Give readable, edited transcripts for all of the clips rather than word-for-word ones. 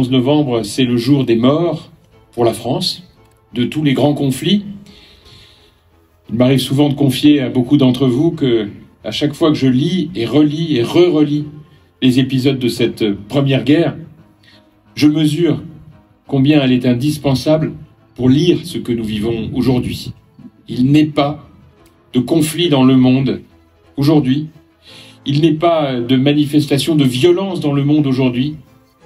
11 novembre, c'est le jour des morts pour la France, de tous les grands conflits. Il m'arrive souvent de confier à beaucoup d'entre vous que, à chaque fois que je lis et relis et re-relis les épisodes de cette première guerre, je mesure combien elle est indispensable pour lire ce que nous vivons aujourd'hui. Il n'est pas de conflit dans le monde aujourd'hui. Il n'est pas de manifestation de violence dans le monde aujourd'hui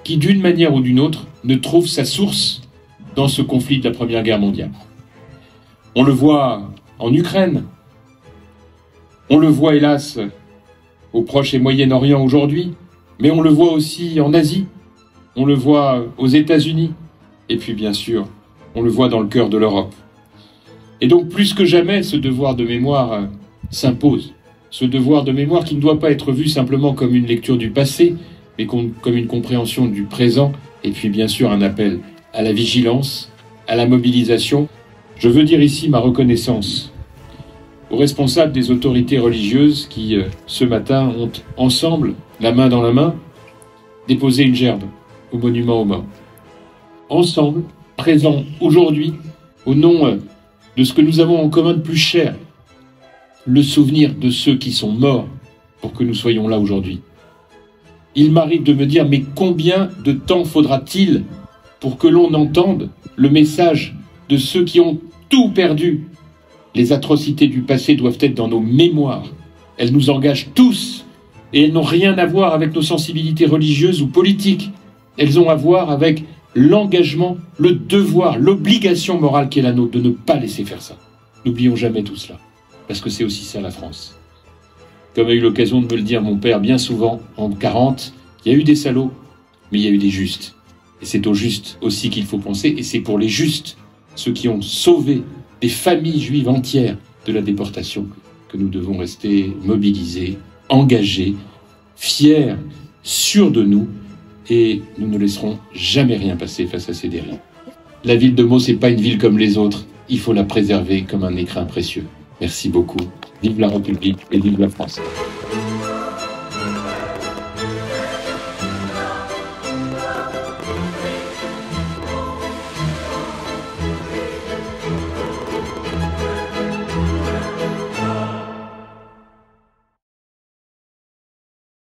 qui, d'une manière ou d'une autre, ne trouve sa source dans ce conflit de la Première Guerre mondiale. On le voit en Ukraine, on le voit hélas au Proche et Moyen-Orient aujourd'hui, mais on le voit aussi en Asie, on le voit aux États-Unis, et puis bien sûr, on le voit dans le cœur de l'Europe. Et donc plus que jamais, ce devoir de mémoire s'impose. Ce devoir de mémoire qui ne doit pas être vu simplement comme une lecture du passé, mais comme une compréhension du présent, et puis bien sûr un appel à la vigilance, à la mobilisation. Je veux dire ici ma reconnaissance aux responsables des autorités religieuses qui, ce matin, ont ensemble, la main dans la main, déposé une gerbe au monument aux morts. Ensemble, présents aujourd'hui, au nom de ce que nous avons en commun de plus cher, le souvenir de ceux qui sont morts pour que nous soyons là aujourd'hui. Il m'arrive de me dire, mais combien de temps faudra-t-il pour que l'on entende le message de ceux qui ont tout perdu? Les atrocités du passé doivent être dans nos mémoires. Elles nous engagent tous et elles n'ont rien à voir avec nos sensibilités religieuses ou politiques. Elles ont à voir avec l'engagement, le devoir, l'obligation morale qui est la nôtre de ne pas laisser faire ça. N'oublions jamais tout cela, parce que c'est aussi ça la France. Comme a eu l'occasion de me le dire mon père bien souvent, en 40, il y a eu des salauds, mais il y a eu des justes. Et c'est aux justes aussi qu'il faut penser, et c'est pour les justes, ceux qui ont sauvé des familles juives entières de la déportation, que nous devons rester mobilisés, engagés, fiers, sûrs de nous, et nous ne laisserons jamais rien passer face à ces dérives. La ville de Meaux, c'est pas une ville comme les autres, il faut la préserver comme un écrin précieux. Merci beaucoup, vive la République et vive la France.